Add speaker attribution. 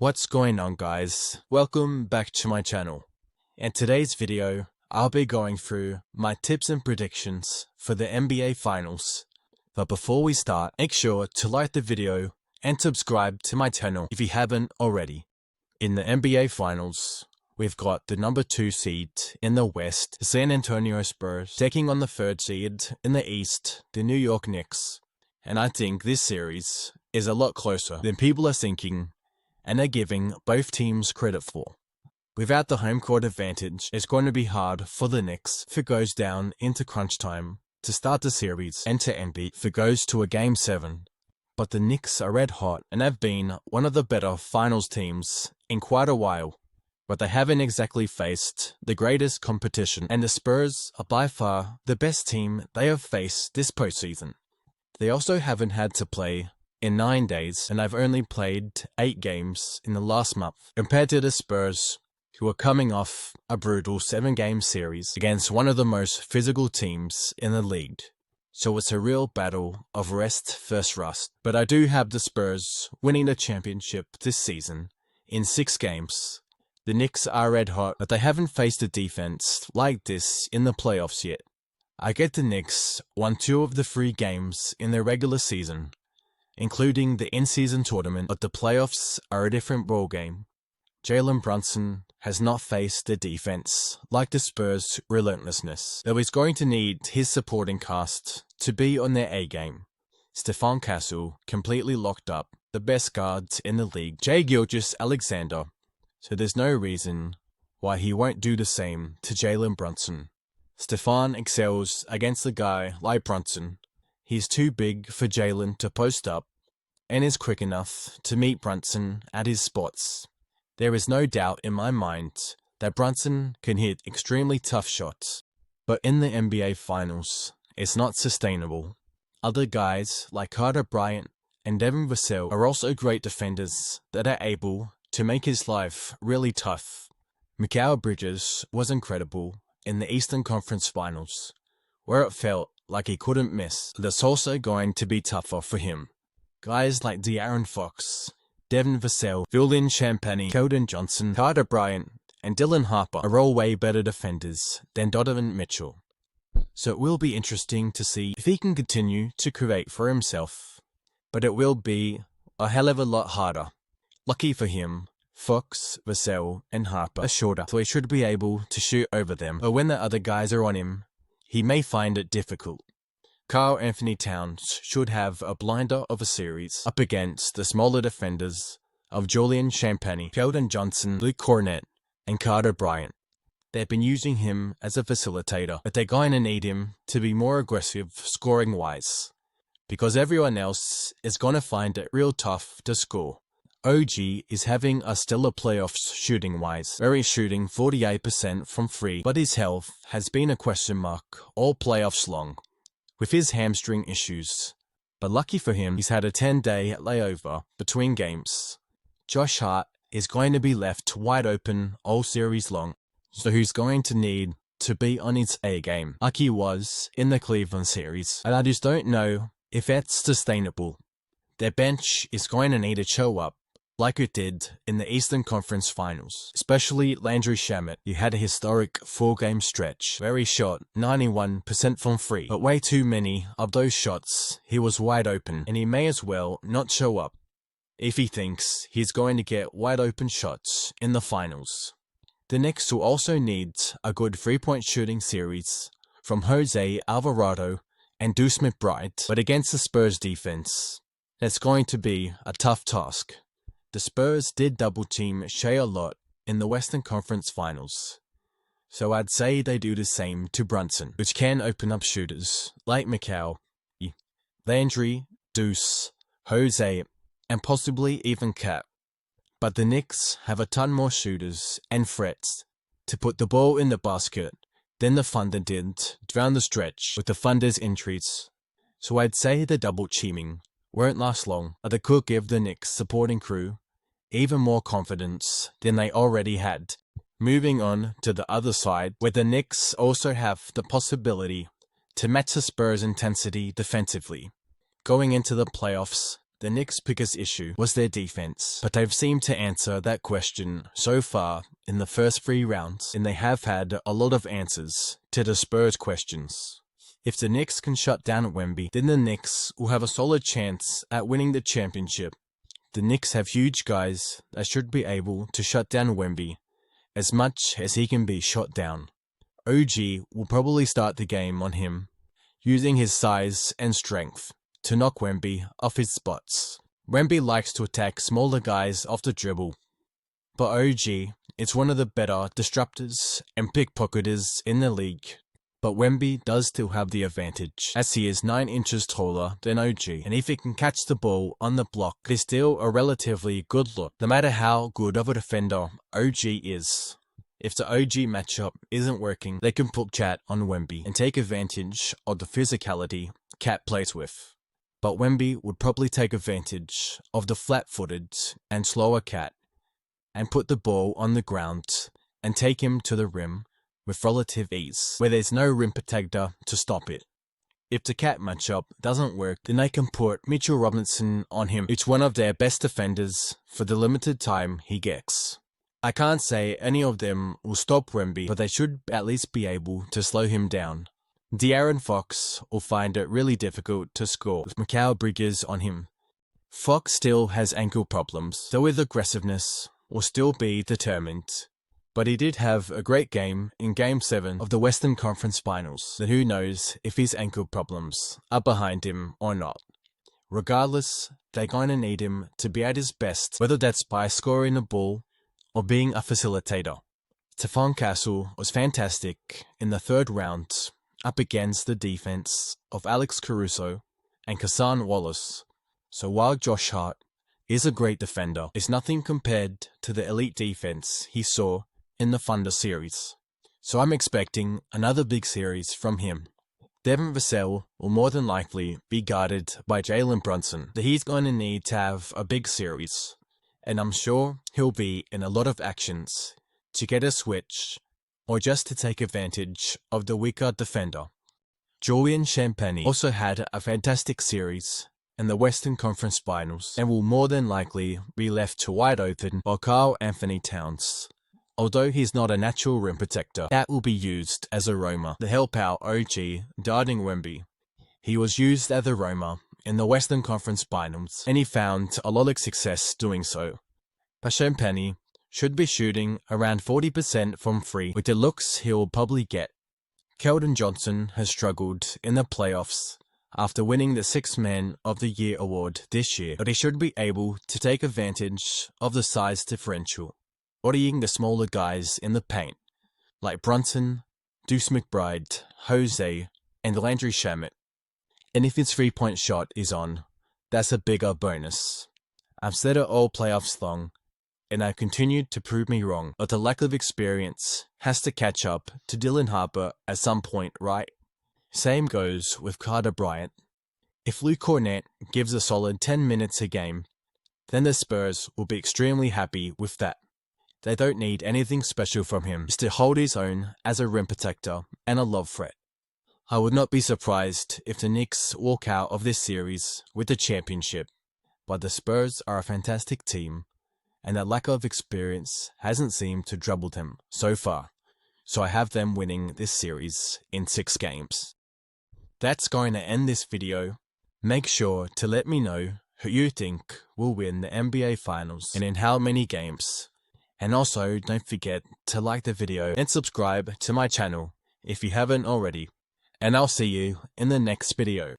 Speaker 1: What's going on, guys? Welcome back to my channel. In today's video, I'll be going through my tips and predictions for the NBA Finals. But before we start, make sure to like the video and subscribe to my channel if you haven't already. In the NBA Finals, we've got the number 2 seed in the West, the San Antonio Spurs, taking on the 3rd seed in the East, the New York Knicks. And I think this series is a lot closer than people are thinking and are giving both teams credit for. Without the home court advantage, it's going to be hard for the Knicks if it goes down into crunch time to start the series and to end it if it goes to a Game 7. But the Knicks are red hot and have been one of the better finals teams in quite a while. But they haven't exactly faced the greatest competition, and the Spurs are by far the best team they have faced this postseason. They also haven't had to play in 9 days, and I've only played 8 games in the last month, compared to the Spurs, who are coming off a brutal 7-game series against one of the most physical teams in the league. So it's a real battle of rest versus rust. But I do have the Spurs winning the championship this season in 6 games. The Knicks are red hot, but they haven't faced a defense like this in the playoffs yet. I get the Knicks won 2 of the 3 games in their regular season, including the in-season tournament, but the playoffs are a different ballgame. Jalen Brunson has not faced the defense like the Spurs' relentlessness, though he's going to need his supporting cast to be on their A-game. Stephon Castle completely locked up the best guards in the league, Shai Gilgeous-Alexander, so there's no reason why he won't do the same to Jalen Brunson. Stephon excels against a guy like Brunson. He's too big for Jalen to post up and is quick enough to meet Brunson at his spots. There is no doubt in my mind that Brunson can hit extremely tough shots, but in the NBA Finals, it's not sustainable. Other guys like Carter Bryant and Devin Vassell are also great defenders that are able to make his life really tough. Mikal Bridges was incredible in the Eastern Conference Finals, where it felt like he couldn't miss. That's also going to be tougher for him. Guys like De'Aaron Fox, Devin Vassell, Julian Champagnie, Keldon Johnson, Carter Bryant, and Dylan Harper are all way better defenders than Donovan Mitchell. So it will be interesting to see if he can continue to create for himself, but it will be a hell of a lot harder. Lucky for him, Fox, Vassell, and Harper are shorter, so he should be able to shoot over them, but when the other guys are on him, he may find it difficult. Karl-Anthony Towns should have a blinder of a series up against the smaller defenders of Julian Champagnie, Keldon Johnson, Luke Kornet, and Carter Bryant. They've been using him as a facilitator, but they're going to need him to be more aggressive scoring-wise, because everyone else is going to find it real tough to score. OG is having a stellar playoffs shooting-wise, where he's shooting 48% from 3, but his health has been a question mark all playoffs long, with his hamstring issues. But lucky for him, he's had a 10-day layover between games. Josh Hart is going to be left wide open all series long, so he's going to need to be on his A-game, like he was in the Cleveland series, and I just don't know if that's sustainable. Their bench is going to need to show up like it did in the Eastern Conference Finals, especially Landry Shamet. He had a historic 4-game stretch where he shot 91% from 3, but way too many of those shots he was wide open, and he may as well not show up if he thinks he's going to get wide open shots in the finals. The Knicks will also need a good 3-point shooting series from Jose Alvarado and Deuce McBride, but against the Spurs defense, that's going to be a tough task. The Spurs did double-team Shai a lot in the Western Conference Finals, so I'd say they do the same to Brunson, which can open up shooters like Mikal, Landry, Deuce, Jose, and possibly even Cat. But the Knicks have a ton more shooters and threats to put the ball in the basket than the Thunder did down the stretch with the Thunder's injuries, so I'd say the double-teaming won't last long, but it could give the Knicks supporting crew even more confidence than they already had. Moving on to the other side, where the Knicks also have the possibility to match the Spurs' intensity defensively. Going into the playoffs, the Knicks' biggest issue was their defense, but they've seemed to answer that question so far in the first 3 rounds, and they have had a lot of answers to the Spurs questions. If the Knicks can shut down Wemby, then the Knicks will have a solid chance at winning the championship. The Knicks have huge guys that should be able to shut down Wemby as much as he can be shot down. OG will probably start the game on him, using his size and strength to knock Wemby off his spots. Wemby likes to attack smaller guys off the dribble, but OG is one of the better disruptors and pickpocketers in the league. But Wemby does still have the advantage, as he is 9 inches taller than OG, and if he can catch the ball on the block, it is still a relatively good look, no matter how good of a defender OG is. If the OG matchup isn't working, they can put Cat on Wemby and take advantage of the physicality Cat plays with. But Wemby would probably take advantage of the flat-footed and slower Cat and put the ball on the ground and take him to the rim with relative ease, where there's no rim protector to stop it. If the Cat matchup doesn't work, then they can put Mitchell Robinson on him, who's one of their best defenders for the limited time he gets. I can't say any of them will stop Wemby, but they should at least be able to slow him down. De'Aaron Fox will find it really difficult to score with Mikal Bridges on him. Fox still has ankle problems, so his aggressiveness will still be determined. But he did have a great game in Game 7 of the Western Conference Finals, so who knows if his ankle problems are behind him or not. Regardless, they're going to need him to be at his best, whether that's by scoring the ball or being a facilitator. Stephon Castle was fantastic in the 3rd round up against the defense of Alex Caruso and Cason Wallace. So while Josh Hart is a great defender, it's nothing compared to the elite defense he saw in the Thunder series. So I'm expecting another big series from him. Devin Vassell will more than likely be guarded by Jalen Brunson, so he's going to need to have a big series. And I'm sure he'll be in a lot of actions to get a switch or just to take advantage of the weaker defender. Julian Champagnie also had a fantastic series in the Western Conference Finals and will more than likely be left to wide open by Karl Anthony Towns. Although he's not a natural rim protector, that will be used as a roamer to help out OG guarding Wemby. He was used as a roamer in the Western Conference Finals, and he found a lot of success doing so. But Champagnie should be shooting around 40% from 3, with the looks he'll probably get. Keldon Johnson has struggled in the playoffs after winning the 6th Man of the Year award this year, but he should be able to take advantage of the size differential, bodying the smaller guys in the paint, like Brunson, Deuce McBride, Jose, and Landry Shamet. And if his 3-point shot is on, that's a bigger bonus. I've said it all playoffs long, and I've continued to prove me wrong, but the lack of experience has to catch up to Dylan Harper at some point, right? Same goes with Carter Bryant. If Luke Kornet gives a solid 10 minutes a game, then the Spurs will be extremely happy with that. They don't need anything special from him, just to hold his own as a rim protector and a lob threat. I would not be surprised if the Knicks walk out of this series with the championship, but the Spurs are a fantastic team, and that lack of experience hasn't seemed to trouble them so far, so I have them winning this series in 6 games. That's going to end this video. Make sure to let me know who you think will win the NBA Finals and in how many games. And also, don't forget to like the video and subscribe to my channel if you haven't already. And I'll see you in the next video.